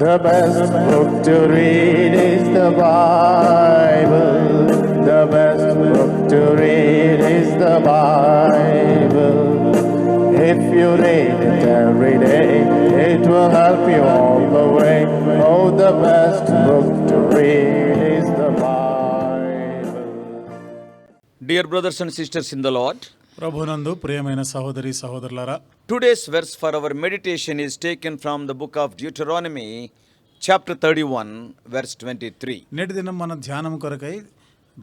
The best book to read is the Bible. The best book to read is the Bible. If you read it every day, it will help you all the way. Oh, the best book to read is the Bible. Dear brothers and sisters in the Lord, ప్రభునందు ప్రియమైన సహోదరి సహోదరులారా, today's verse for our meditation is taken from the book of Deuteronomy, chapter 31, verse 23. నేటి దినం మన ధ్యానం కొరకై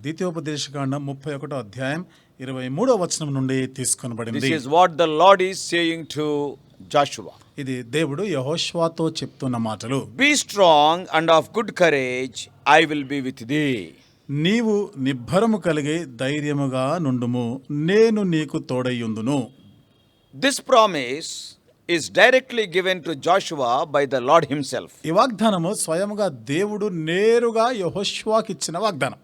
ద్వితీయోపదేశకాండం 31వ అధ్యాయం 23వ వచనం నుండి తీసుకొనబడింది. This is what the Lord is saying to Joshua. ఇది దేవుడు యెహోషువతో చెప్తున్న మాటలు. Be strong and of good courage, I will be with thee. నీవు నిబ్బరము కలిగి ధైర్యముగా నుండుము, నేను నీకు తోడయ్యుందును. This promise is directly given to Joshua by the Lord himself. ఈ వాగ్దానము స్వయముగా దేవుడు నేరుగా యెహోషువకి ఇచ్చిన వాగ్దానం.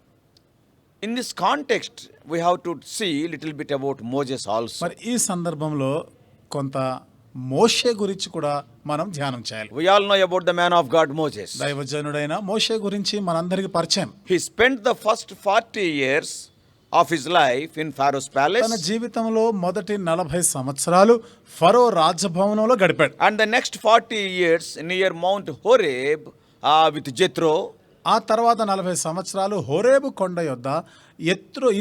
In this context, we have to see little bit about Moses also. మరి ఈ సందర్భంలో కొంత మోషే గురించి కూడా మనం ధ్యానం చేయాలి. We all know about the man of God Moses. దైవజనుడైన మోషే గురించి మనందరికీ పరిచయం. He spent the first 40 years of his life in Pharaoh's palace. తన జీవితంలో మొదటి 40 సంవత్సరాలు ఫరో రాజభవనంలో గడిపాడు. And the next 40 years near Mount Horeb with Jethro. ఆ తర్వాత 40 సంవత్సరాలు హోరేబు కొండ యొద్ద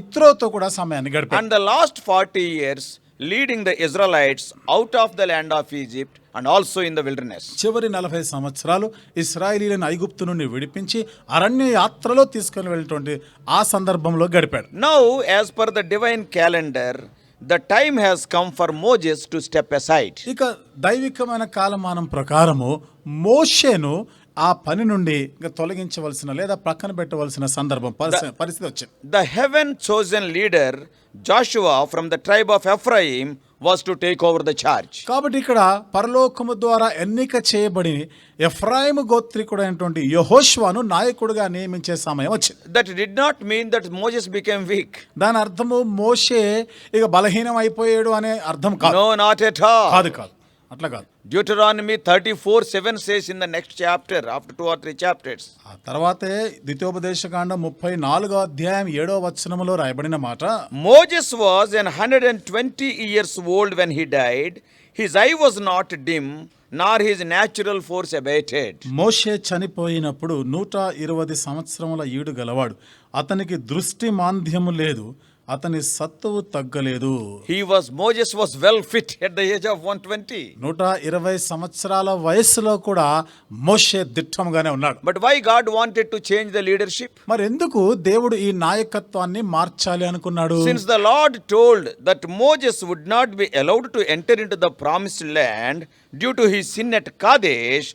ఇత్రోతో కూడా సమయాన్ని గడిపాడు. And the last 40 years leading the Israelites out of the land of Egypt and also in the wilderness. చివరి 40 సంవత్సరాలు ఇశ్రాయేలీయులను ఐగుప్తు నుండి విడిపించి అరణ్య యాత్రలో తీసుకొని వెళ్ళినటువంటి ఆ సందర్భంలో గడిపాడు. Now, as per the divine calendar, the time has come for Moses to step aside. ఇక దైవికమైన కాలమానం ప్రకారము మోషేను ఆ పని నుండి తొలగించవలసిన లేదా ప్రక్కన పెట్టవలసిన సందర్భం పరిస్థితి వచ్చింది. The heaven chosen leader Joshua from the tribe of Ephraim was to take over the charge. కాబట్టి ఇక్కడ పరలోకము ద్వారా ఎన్నిక చేయబడి ఎఫ్రాయిము గోత్రికుడైనటువంటి యెహోషువను నాయకుడిగా నియమించే సమయం వచ్చింది. That did not mean that Moses became weak. దాని అర్థము మోషే ఇక బలహీనం అయిపోయాడు అనే అర్థం కాదు. No, not at all. కాదు అట్లా కాదు. Deuteronomy 34:7 says in the next chapter, after 2 or 3 chapters. ఆ తర్వాతే ద్వితీయోపదేశకాండం 34వ అధ్యాయం 7వ వచనములో రాయబడిన మాట, Moses was 120 years old when he died. His eye was not dim, nor his natural force abated. మోషే చనిపోయినప్పుడు 120 సంవత్సరముల ఈడు గలవాడు, అతనికి దృష్టి మాంద్యము లేదు, అతని సత్తువు తగ్గలేదు. Moses was well fit at the age of 120. 120 సంవత్సరాల వయసులో కూడా మోషే దిట్టంగానే ఉన్నాడు. But why God wanted to change the leadership? మరి ఎందుకు దేవుడు ఈ నాయకత్వాన్ని మార్చాలి అనుకున్నాడు? Since the Lord told that Moses would not be allowed to enter into the promised land due to his sin at Kadesh,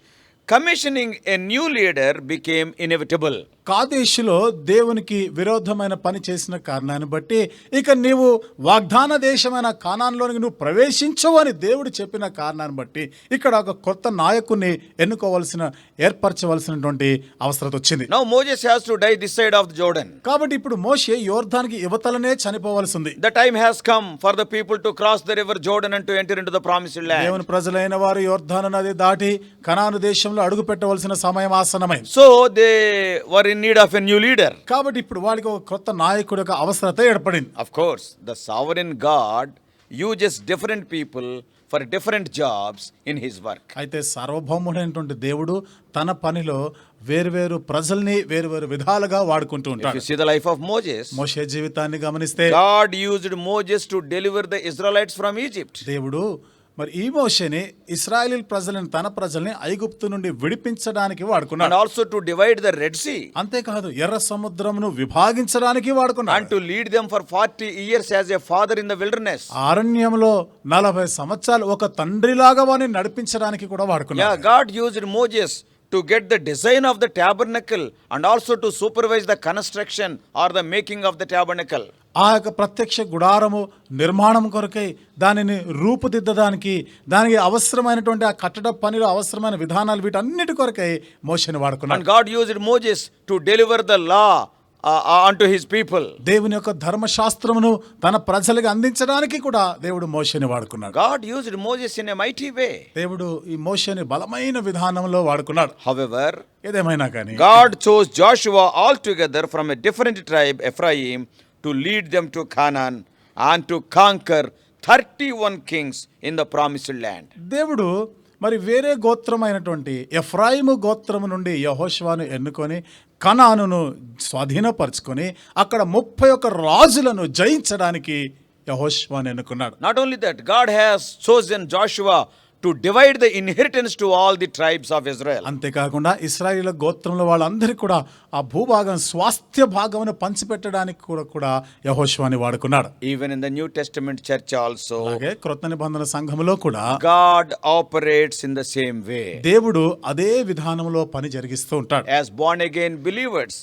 commissioning a new leader became inevitable. కాదేశులో దేవునికి విరోధమైన పని చేసిన కారణాన్ని బట్టి ఇక నీవు వాగ్దాన దేశమైన కానాన్లోనికి నువ్వు ప్రవేశించవు అని దేవుడు చెప్పిన కారణాన్ని బట్టి ఇక్కడ ఒక కొత్త నాయకుని ఏర్పరచవలసినటువంటి అవసరం వచ్చింది. Now Moses has to die this side of the Jordan. కాబట్టి ఇప్పుడు మోషే యోర్దానికి యువతలనే చనిపోవలసి ఉంది. The time has come for the people to cross the river Jordan and to enter into the promised land. దేవుని ప్రజలైన వారు యోర్దాను నది దాటి కనాను దేశంలో అడుగు పెట్టవలసిన సమయం ఆసన్నమైంది. So they were in need of a new leader. కాబట్టి ఇప్పుడు వాళ్ళకి ఒక కొత్త నాయకుడి యొక్క అవసరత ఏర్పడింది. Of course, the sovereign God uses different people for different jobs in his work. అయితే సార్వభౌముడైనటువంటి దేవుడు తన పనిలో వేర్వేరు ప్రజల్ని వేర్వేరు విధాలుగా వాడుకుంటూ ఉంటాడు. If you see the life of Moses, మోషే జీవితాన్ని గమనిస్తే God used Moses to deliver the Israelites from Egypt. దేవుడు మరి ఈ మోషేని ఇశ్రాయేలు ప్రజలను తన ప్రజల్ని ఐగుప్తు నుండి విడిపించడానికి వాడుకున్నాడు. And also to divide the Red Sea. అంతేకాదు ఎర్ర సముద్రమును విభాగించడానికి వాడుకున్నాడు. And to lead them for 40 years as a father in the wilderness. అరణ్యంలో 40 సంవత్సరాలు ఒక తండ్రిలాగా వారిని నడిపించడానికి కూడా వాడుకున్నాడు. Yeah, God used Moses to get the design of the tabernacle and also to supervise the construction or the making of the tabernacle. ఆ యొక్క ప్రత్యక్ష గుడారము నిర్మాణం కొరకై దానిని రూపుదిద్దడానికి దానికి అవసరమైనటువంటి ఆ కట్టడ పనిలో అవసరమైన విధానాలు వీటన్నిటి కొరకై మోషేని వాడుకున్నాడు. And God used Moses to deliver the law unto his people. దేవుని యొక్క ధర్మశాస్త్రమును తన ప్రజలకు అందించడానికి కూడా దేవుడు మోషేని వాడుకున్నాడు. God used Moses in a mighty way. దేవుడు ఈ మోషేని బలమైన విధానంలో వాడుకున్నాడు. However, ఏదేమైనా కానీ God chose Joshua altogether from a different tribe, Ephraim, to lead them to Canaan and to conquer 31 kings in the promised land. దేవుడు మరి వేరే గోత్రమైనటువంటి ఎఫ్రాయిము గోత్రము నుండి యెహోషువను ఎన్నుకొని కనానును స్వాధీనపరుచుకొని అక్కడ 31 రాజులను జయించడానికి యెహోషువను ఎన్నుకున్నాడు. Not only that, God has chosen Joshua to divide the inheritance to all the tribes of Israel. అంతేకాకుండా ఇశ్రాయేలు గోత్రంలో వాళ్ళందరికీ కూడా ఆ భూభాగం స్వాస్థ్య భాగమును పంచిపెట్టడానికి కూడా యెహోషువని వాడుకున్నాడు. Even in the New Testament church also, అలాగే క్రొత్త నిబంధన సంఘములో కూడా God operates in the same way. దేవుడు అదే విధానంలో పని జరిగిస్తూ ఉంటాడు. As born again believers,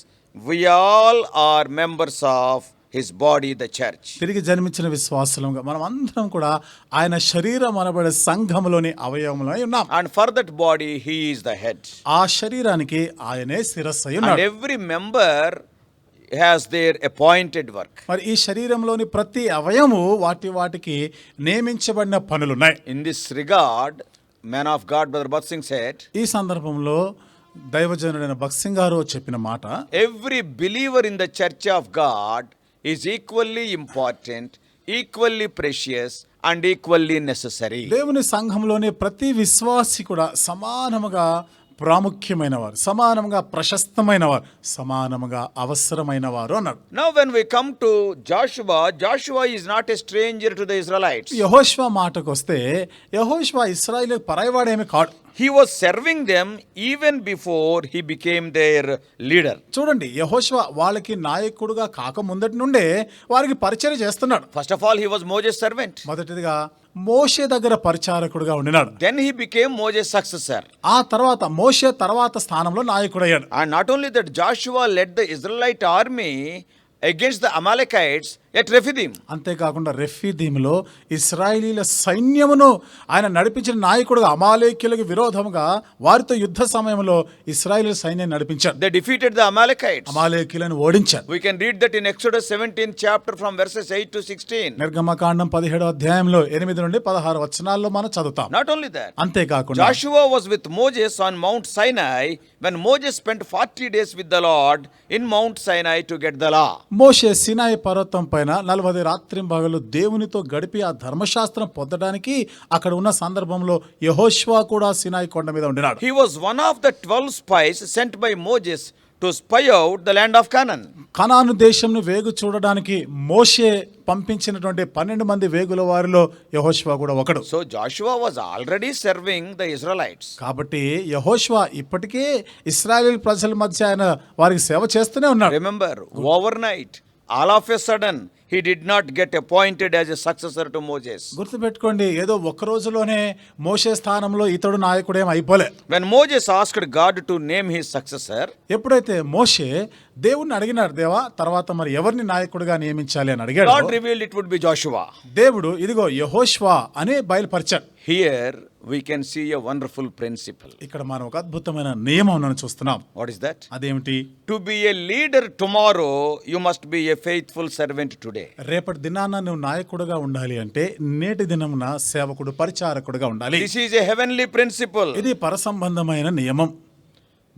we all are members of his body, the church. తిరిగి జన్మించిన విశ్వాసులుగా మనం అందరం కూడా ఆయన శరీరం అనబడే సంఘములోని అవయవములై ఉన్నాం. And for that body, he is the head. ఆ శరీరానికి ఆయనే శిరస్సు అయి And ఉన్నాడు. every member has their appointed work. మరి ఈ శరీరంలోని ప్రతి అవయము వాటికి నియమించబడిన పనులున్నాయి. In this regard, man of God, Brother Bhat Singh said, ఈ సందర్భంలో దైవజనుడైన భక్త్ సింగ్ గారు చెప్పిన మాట, every believer in the church of God is equally important, equally precious, and equally necessary. దేవుని సంఘంలోని ప్రతి విశ్వాసి కూడా సమానముగా ప్రాముఖ్యమైన వారు, సమానముగా ప్రశస్తమైన వారు, సమానముగా అవసరమైన వారు అన్నాడు. Now when we come to Joshua, Joshua is not a stranger to the Israelites. యెహోషువ మాటకు వస్తే యెహోషువ ఇశ్రాయేలు పరాయివాడేమి కాడు. He was serving them even before he became their leader. చూడండి, యెహోషువ వాళ్ళకి నాయకుడుగా కాక ముందటి నుండే వారికి పరిచర్య చేస్తున్నాడు. First of all, he was Moses' servant. మొదటిదిగా మోషే దగ్గర పరిచారకుడుగా ఉండినాడు. Then he became Moses' successor. ఆ తర్వాత మోషే తర్వాత స్థానంలో నాయకుడయ్యాడు. And not only that, Joshua led the Israelite army against the Amalekites at Rephidim. అంతేకాకుండా రెఫీదీములో ఇశ్రాయేలీల సైన్యమును ఆయన నడిపించిన నాయకుడుగా అమాలేకీయులకు విరోధముగా వారితో యుద్ధ సమయంలో ఇశ్రాయేలీల సైన్యాన్ని నడిపించాడు. They defeated the Amalekites. అమాలేకీయులను ఓడించాడు. We can read that in Exodus 17 chapter from verses 8 to 16. నిర్గమకాండం 17వ అధ్యాయంలో 8 నుండి 16 వచనాల్లో మనం చదువుతాం. Not only that, అంతేకాకుండా Joshua was with Moses on Mount Sinai when Moses spent 40 days with the Lord in Mount Sinai to get the law. మోషే సినాయి పర్వతం పైన 40 రాత్రింబగళ్ళు దేవునితో గడిపి ఆ ధర్మశాస్త్రం పొందడానికి అక్కడ ఉన్న సందర్భంలో యెహోషువ కూడా సినాయి కొండ మీద ఉండినాడు. He was one of the 12 spies sent by Moses to spy out the land of Canaan. కనాను దేశంను వేగు చూడడానికి మోషే పంపించినటువంటి 12 మంది వేగుల వారిలో యెహోషువ కూడా ఒకడు. So Joshua was already serving the Israelites. కాబట్టి యెహోషువ ఇప్పటికే ఇశ్రాయేలు ప్రజల మధ్య ఆయన వారికి సేవ చేస్తూనే ఉన్నాడు. Remember, overnight, all of a sudden, he did not get appointed as a successor to Moses. గుర్తుపెట్టుకోండి, ఏదో ఒక్క రోజులోనే మోషే స్థానంలో ఇతడు నాయకుడేం అయిపోలే. When Moses asked God to name his successor, ఎప్పుడైతే మోషే దేవుణ్ణి అడిగినాడు, దేవా తర్వాత మరి ఎవరిని నాయకుడిగా నియమించాలి అని అడిగాడు, God revealed it would be Joshua. దేవుడు ఇదిగో యెహోషువ అని బయలుపరిచాడు. Here we can see a wonderful principle. ఇక్కడ మనం ఒక అద్భుతమైన నియమం చూస్తున్నాం. What is that? అదేమిటి? To be a leader tomorrow, you must be a faithful servant today. రేపటి దినాన నువ్వు నాయకుడుగా ఉండాలి అంటే నేటి దినమున సేవకుడు పరిచారకుడుగా ఉండాలి. This is a heavenly principle. ఇది పరసంబంధమైన నియమం.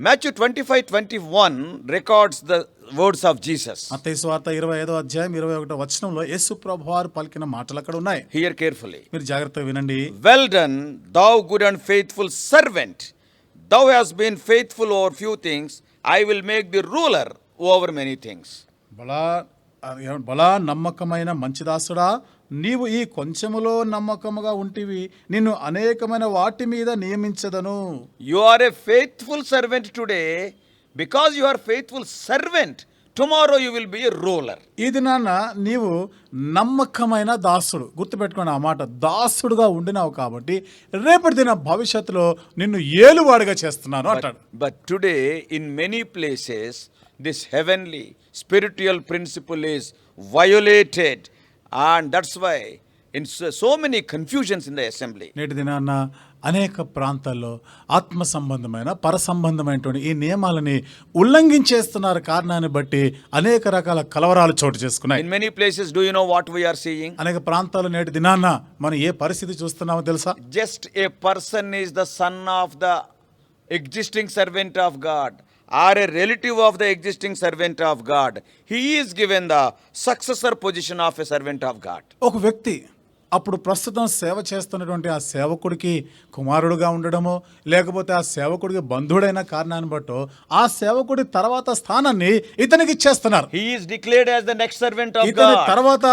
Matthew 25:21 records the words of Jesus. మత్తయి సువార్త 25వ అధ్యాయం 21వ వచనంలో యేసు ప్రభువారు పలికిన మాటలు అక్కడ ఉన్నాయి. Hear carefully. మీరు జాగ్రత్తగా వినండి. Well done, thou good and faithful servant. Thou hast been faithful over few things. I will make thee ruler over many things. బలా నమ్మకమైన మంచిదాసుడా, నీవు ఈ కొంచెములో నమ్మకముగా ఉంటివి, నిన్ను అనేకమైన వాటి మీద నియమించదను. You are a faithful servant today. Because you are faithful servant, tomorrow you will be a ruler. ఈ దినాన నీవు నమ్మకమైన దాసుడు, గుర్తుపెట్టుకోండి ఆ మాట, దాసుడుగా ఉండినావు కాబట్టి రేపటి దిన భవిష్యత్తులో నిన్ను ఏలువాడిగా చేస్తున్నాను అంటాడు. But today in many places this heavenly spiritual principle is violated, and that's why in so many confusions in the assembly. నేటి దినాన అనేక ప్రాంతాల్లో ఆత్మ సంబంధమైన పర సంబంధమైనటువంటి ఈ నియమాలని ఉల్లంఘించేస్తున్నారు కారణాన్ని బట్టి అనేక రకాల కలవరాలు చోటు చేసుకున్నాయి. In many places, do you know what we are seeing? అనేక ప్రాంతాలు నేటి దినాన్న మనం ఏ పరిస్థితి చూస్తున్నామో తెలుసా? Just a person is the son of the existing servant of God or a relative of the existing servant of God. He is given the successor position of a servant of God. ఒక వ్యక్తి అప్పుడు ప్రస్తుతం సేవ చేస్తున్నటువంటి ఆ సేవకుడికి కుమారుడుగా ఉండడమో లేకపోతే ఆ సేవకుడికి బంధువుడైన కారణాన్ని బట్టో ఆ సేవకుడి తర్వాత స్థానాన్ని ఇతనికి ఇచ్చేస్తున్నారు. He is declared as the next servant of ఇతని God. తర్వాత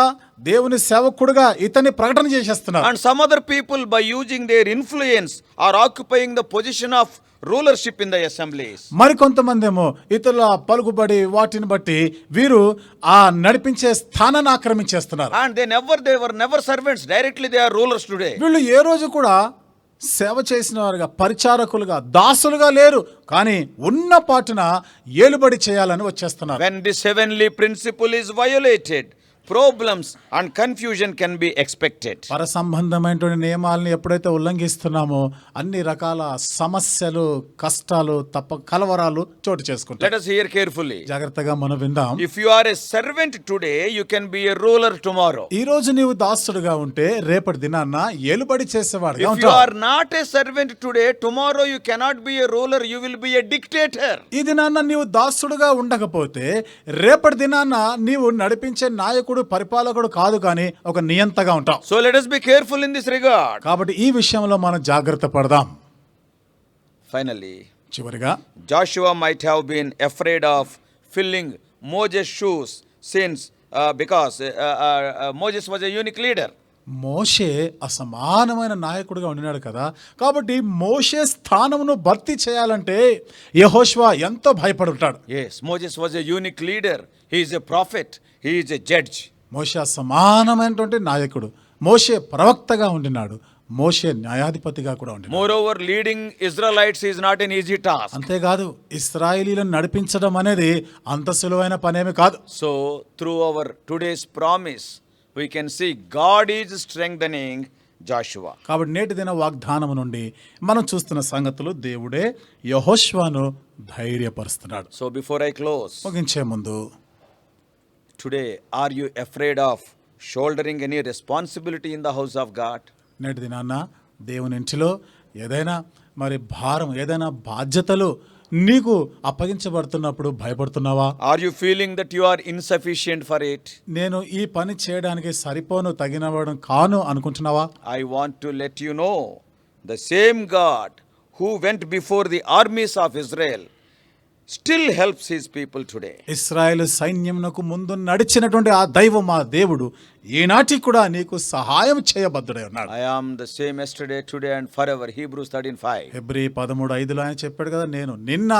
దేవుని సేవకుడుగా ఇతన్ని ప్రకటన చేసేస్తున్నారు. And some other people, by using their influence, are occupying the position of rulership in the assemblies. మరికొంతమంది ఏమో ఇతరుల పలుకుబడి వాటిని బట్టి వీరు ఆ నడిపించే స్థానాన్ని ఆక్రమించేస్తున్నారు. And they were never servants. Directly they are rulers today. వీళ్ళు ఏ రోజు కూడా సేవ చేసిన వారుగా పరిచారకులుగా దాసులుగా లేరు, కానీ ఉన్న పాటున ఏలుబడి చేయాలని వచ్చేస్తున్నారు. When this heavenly principle is violated, problems and confusion can be expected. పర సంబంధమైనటువంటి నియమాలను ఎప్పుడైతే ఉల్లంఘిస్తున్నామో అన్ని రకాల సమస్యలు, కష్టాలు, కలవరాలు చోటు చేసుకుంటాయి. Let us hear carefully. జాగ్రత్తగా మనం విందాం. If you are a servant today, you can be a ruler tomorrow. ఈ రోజు నీవు దాసుడుగా ఉంటే రేపటి దినాన్న ఏలుబడి చేసేవాడుగా If you ఉంటావు. are not a servant today, tomorrow you cannot be a ruler, you will be a dictator. ఈ దినాన్న నీవు దాసుడుగా ఉండకపోతే రేపటి దినాన్న నీవు నడిపించే నాయకుడు, పరిపాలకుడు కాదు, కానీ ఒక నియంతగా ఉంటావు. So let us be careful in this regard. కాబట్టి ఈ విషయంలో మనం జాగ్రత్త పడదాం. Finally, చివరిగా Joshua might have been afraid of filling Moses' shoes since because Moses was a unique leader. మోషే అసమానమైన నాయకుడిగా ఉండినాడు కదా, కాబట్టి మోషే స్థానమును భర్తీ చేయాలంటే యెహోషువ ఎంతో భయపడి ఉంటాడు. Yes, Moses was a unique leader. He is a prophet. He is a judge. మోషే అసమానమైనటువంటి నాయకుడు, మోషే ప్రవక్తగా ఉండినాడు, మోషే న్యాయాధిపతిగా కూడా ఉండినాడు. Moreover, leading Israelites is not an easy task. అంతేకాదు ఇశ్రాయేలీలను నడిపించడం అనేది అంత సులువైన పనేమి కాదు. So through our today's promise, we can see God is strengthening Joshua. కాబట్టి నేటి దిన వాగ్దానం నుండి మనం చూస్తున్న సంగతులు దేవుడే యెహోషువను ధైర్యపరుస్తున్నాడు. So before I close, ముగించే ముందు today, are you afraid of shouldering any responsibility in the house of God? నేటి దినాన్న దేవుని ఇంటిలో ఏదైనా మరి భారం, ఏదైనా బాధ్యతలు నీకు అప్పగించబడుతున్నప్పుడు భయపడుతున్నావా? Are you feeling that you are insufficient for it? నేను ఈ పని చేయడానికి సరిపోను, తగినవాడు కాను అనుకుంటున్నావా? I want to let you know, the same God who went before the armies of Israel still helps his people today. Israel సైన్యమునకు ముందు నడిచినటువంటి ఆ దైవం, ఆ దేవుడు ఈనాటికి కూడా నీకు సహాయం చేయబద్దుడై ఉన్నాడు. I am the same yesterday, today and forever. Hebrews 13:5. Hebrew 13:5 ఆయన చెప్పాడు కదా, నేను నిన్న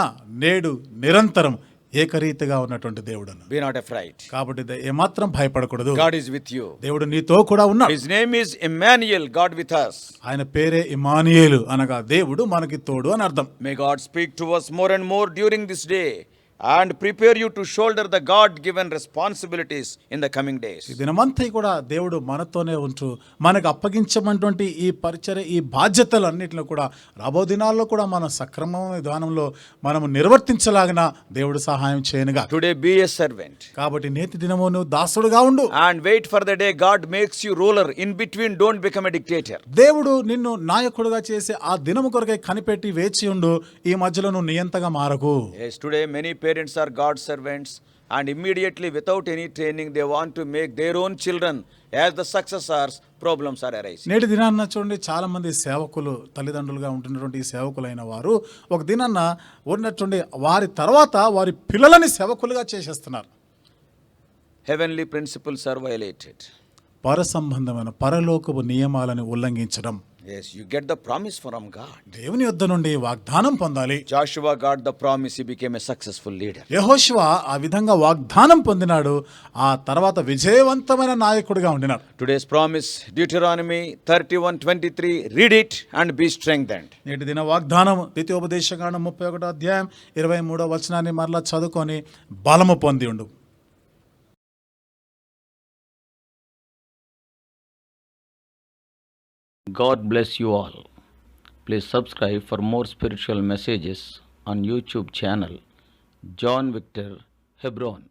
నేడు నిరంతరం ఏకరీతిగా ఉన్నటువంటి దేవుడను. Be not afraid. కాబట్టి ఏమాత్రం భయపడకూడదు. God is with you. దేవుడు నీతో కూడా ఉన్నాడు. His name is Emmanuel, God with us. ఆయన పేరే ఇమ్మానుయేలు, అనగా దేవుడు మనకి తోడు అని అర్థం. May God speak to us more and more during this day and prepare you to shoulder the God-given responsibilities in the coming days. ఈ దినమంతా కూడా దేవుడు మనతోనే ఉంటూ మనకు అప్పగించమంటువంటి ఈ పరిచర్య, ఈ బాధ్యతలన్నిటిలో కూడా రాబో దినాల్లో కూడా మన సక్రమ విధానంలో మనము నిర్వర్తించలాగిన దేవుడు సహాయం చేయనుగా. Today be a servant. కాబట్టి నేటి దినము నువ్వు దాసుడుగా ఉండు. And wait for the day God makes you ruler. In between, don't become a dictator. దేవుడు నిన్ను నాయకుడిగా చేసి ఆ దినము కొరకై కనిపెట్టి వేచి ఉండు. ఈ మధ్యలో నువ్వు నియంతగా మారకు. Yes, today many parents are God's servants, and immediately without any training they want to make their own children as the successors. Problems are arising. నేటి దినాన్న చూడండి, చాలా మంది సేవకులు, తల్లిదండ్రులుగా ఉంటున్నటువంటి సేవకులైన వారు ఒక దినాన్న ఉన్నటువంటి వారి తర్వాత వారి పిల్లలని సేవకులుగా చేసేస్తున్నారు. Heavenly principles are violated. పర సంబంధమైన పరలోకపు నియమాలను ఉల్లంఘించడం. Yes, you get the promise from God. దేవుని యొద్ద నుండి వాగ్దానం పొందాలి. Joshua got the promise, he became a successful leader. యెహోషువ ఆ విధంగా వాగ్దానం పొందినాడు, ఆ తర్వాత విజయవంతమైన నాయకుడిగా ఉండినాడు. Today's promise, Deuteronomy 31:23, read it and be strengthened. నేటి దిన వాగ్దానం ద్వితీయోపదేశకాండం 31వ అధ్యాయం 23వ వచనాన్ని మరలా చదువుకొని బలము పొంది ఉండు. God bless you all. Please subscribe for more spiritual messages on YouTube channel John Victor Hebron.